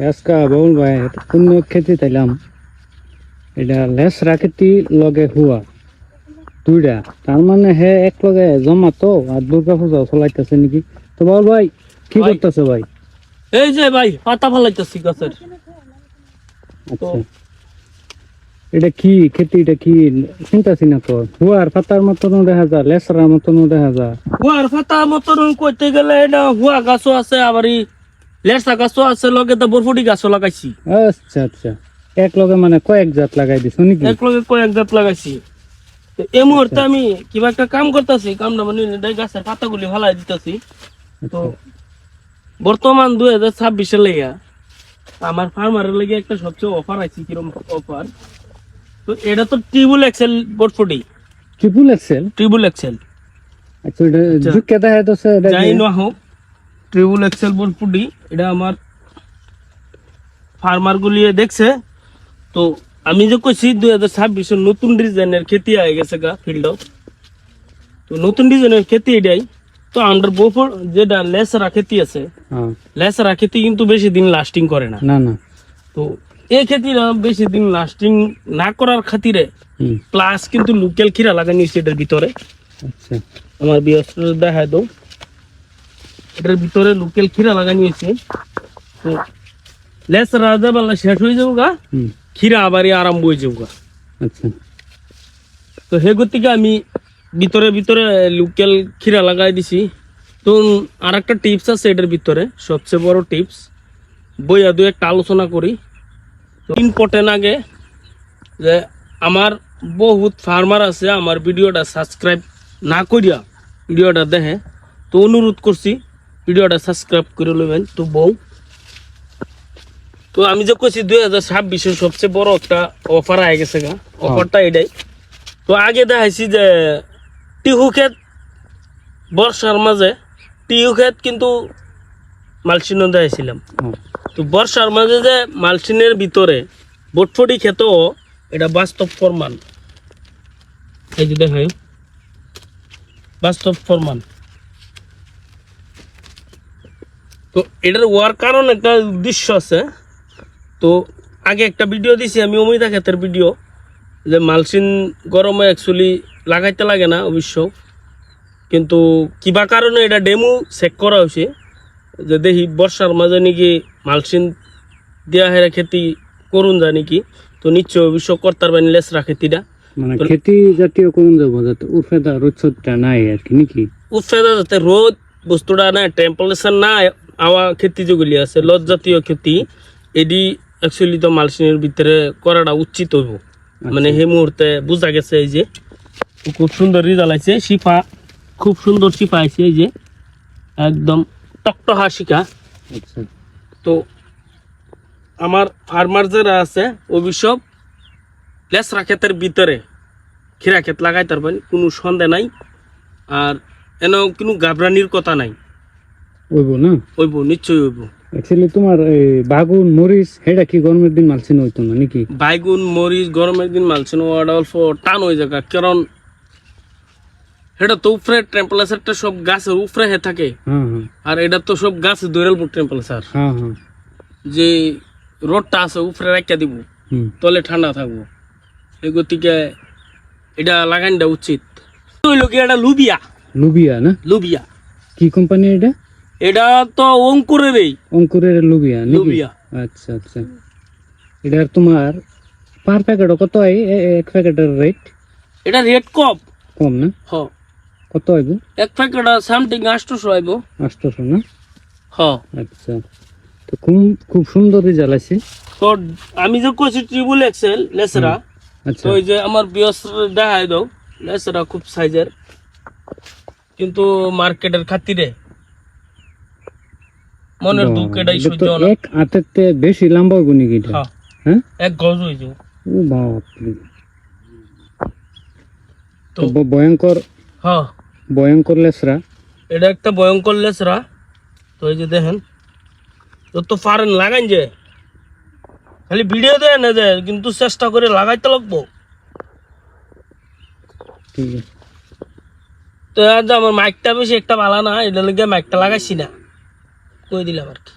আজকা বাবুল ভাই কোন খেতে তাইলাম এটা লেসরা খেতি লগে হুয়া দুইটা তার মানে হে এক লগে জমা তো আর দুর্গা পূজা চলাইতেছে নাকি তো বাবুল ভাই কি ভাই। করতেছে ভাই? এই যে ভাই পাতা ফালাইতেছি গাছের। আচ্ছা এটা কি খেতি এটা কি চিন্তাছি না তো হুয়ার পাতার মতনও দেখা যায় লেসরার মতনও দেখা যায়। হুয়ার পাতা মতন কইতে গেলে এটা হুয়া গাছও আছে আবার লেসা গাছও আছে লগে তো বরফুটি গাছও লাগাইছি। আচ্ছা আচ্ছা এক লগে মানে কয়েক জাত লাগাই দিছো নাকি? এক লগে কয়েক জাত লাগাইছি। তো এই মুহূর্তে আমি কিবা একটা কাম করতেছি, কামটা মানে গাছের পাতাগুলি ফালাই দিতেছি। তো বর্তমান 2026 লেগা আমার ফার্মারের লেগে একটা সবচেয়ে অফার আছে। কিরকম অফার? তো এটা তো ট্রিবল এক্সেল বরফুটি। Triple axel? ট্রিবল এক্সেল আচ্ছা এটা ঝুঁকে দেখা যাচ্ছে এটা যাই না হোক, ট্রিবল এক্সেল বরফুটি এটা আমার ফার্মার গুলিয়ে দেখছে। তো আমি যে কইছি 2026 নতুন ডিজাইনের খেতি হয়ে গেছে গা ফিল্ড। তো নতুন ডিজাইনের খেতি এটাই। তো আন্ডার বোফর যেটা লেসরা খেতি আছে, লেসরা খেতি কিন্তু বেশি দিন লাস্টিং করে না। না না তো এই খেতিটা বেশি দিন লাস্টিং না করার খাতিরে প্লাস কিন্তু লোকাল খিরা লাগানি এটার ভিতরে। আচ্ছা আমার বিয়স্ত দেখা দাও, এটার ভিতরে লোকাল খিরা লাগানি হয়েছে। তো লেসরা বেলা শেষ হয়ে যাবো গা, খিরা আবারই আরম্ভ হয়ে যাবো গা। আচ্ছা তো সেই গতিকে আমি ভিতরে ভিতরে লোকাল খিরা লাগাই দিছি। তো আর একটা টিপস আছে এটার ভিতরে, সবচেয়ে বড় টিপস বইয়া দুই একটা আলোচনা করি। ইম্পর্টেন্ট আগে যে আমার বহুত ফার্মার আছে আমার ভিডিওটা সাবস্ক্রাইব না করিয়া ভিডিওটা দেখে। তো অনুরোধ করছি ভিডিওটা সাবস্ক্রাইব করে নেবেন। তো তো আমি যে কইছি 2026 সবচেয়ে বড় একটা অফার আয় গেছে গা, অফারটা এটাই। তো আগে দেখাইছি যে টিহু ক্ষেত বর্ষার মাঝে, টিহু ক্ষেত কিন্তু মালচিনও দেখাইছিলাম। তো বর্ষার মাঝে যে মালচিনের ভিতরে বটফটি ক্ষেতও এটা বাস্তব প্রমাণ। এই যে দেখাই বাস্তব প্রমাণ। তো এটার ওয়ার কারণ একটা উদ্দেশ্য আছে। তো আগে একটা ভিডিও দিছি আমি অমিতা ক্ষেতের ভিডিও, যে মালচিন গরমে অ্যাকচুয়ালি লাগাইতে লাগে না অবশ্য, কিন্তু কিবা কারণে এটা ডেমো চেক করা হয়েছে যে দেখি বর্ষার মাঝে নাকি মালচিন দেওয়া হেরা খেতি করুন যায় নাকি। তো নিশ্চয় অবশ্য করতে পারবেন লেসরা খেতিটা, মানে খেতি জাতীয় করুন যাবো যাতে উফেদা রোদটা নাই আর কি নাকি? উফেদা যাতে রোদ বস্তুটা না, টেম্পারেচার না আওয়া খেতি যেগুলি আছে লদ জাতীয় খেতি, এডি অ্যাকচুয়ালি তো মালচিনের ভিতরে করাটা উচিত হইব। মানে সেই মুহূর্তে বোঝা গেছে এই যে খুব সুন্দর রেজাল্ট আছে, শিফা খুব সুন্দর শিফা আছে, এই যে একদম টকটহা শিখা। আচ্ছা তো আমার ফার্মার যারা আছে অবশ্য লেসরা ক্ষেতের ভিতরে খিরা ক্ষেত লাগাই তারপরে কোনো সন্দেহ নাই, আর এন কোনো ঘাবড়ানির কথা নাই। ওইব না? ওইব, নিশ্চয়ই ওইব। অ্যাকচুয়ালি তোমার এই বাগুন মরিচ হেটা কি গরমের দিন মালচিন হইতো না নাকি? বাইগুন মরিচ গরমের দিন মালছেন ওটা অল্প টান হয়ে যাবে, কারণ এটা তো উপরে টেম্পারেচারটা সব গাছের উপরে হয়ে থাকে। আর এটা তো সব গাছে দৌড়াল টেম্পারেচার, যে রোদটা আছে উপরে রাখিয়া দিব তলে ঠান্ডা থাকবো। এই গতিকে এটা লাগানটা উচিত। এটা লুবিয়া। লুবিয়া না? লুবিয়া কি কোম্পানি এটা? এটা তো অঙ্কুরের লুবিয়া নাকি? লুবিয়া। আচ্ছা আচ্ছা এটার তোমার পার প্যাকেট কত হয়? এক প্যাকেটের রেট? এটা রেট কম না? হ কত হইব এক প্যাকেট? সামথিং 800 হইব। 800 না? হ আচ্ছা তো খুব সুন্দর রেজাল্ট আছে। তো আমি যে কইছি ট্রিপল এক্সেল লেসরা, আচ্ছা তো ওই যে আমার বিয়স দেখাই দাও লেসরা খুব সাইজের, কিন্তু মার্কেটের খাতিরে মনের দুঃখ এটাই সহ্য না। এক হাতেতে বেশি লম্বা হইব নাকি এটা? হ্যাঁ এক গজ হয়ে যাবে। ও বাপ রে, তো ভয়ঙ্কর। হ্যাঁ ভয়ঙ্কর লেসরা, এটা একটা ভয়ঙ্কর লেসরা। তো এই যে দেখেন যত পারেন লাগাইন, যে খালি ভিডিও দেয় না যায়, কিন্তু চেষ্টা করে লাগাইতে লাগবো। ঠিক আছে। তো আজ আমার মাইকটা বেশি একটা ভালো না, এটা লেগে মাইকটা লাগাইছি না, কই দিলাম আর কি।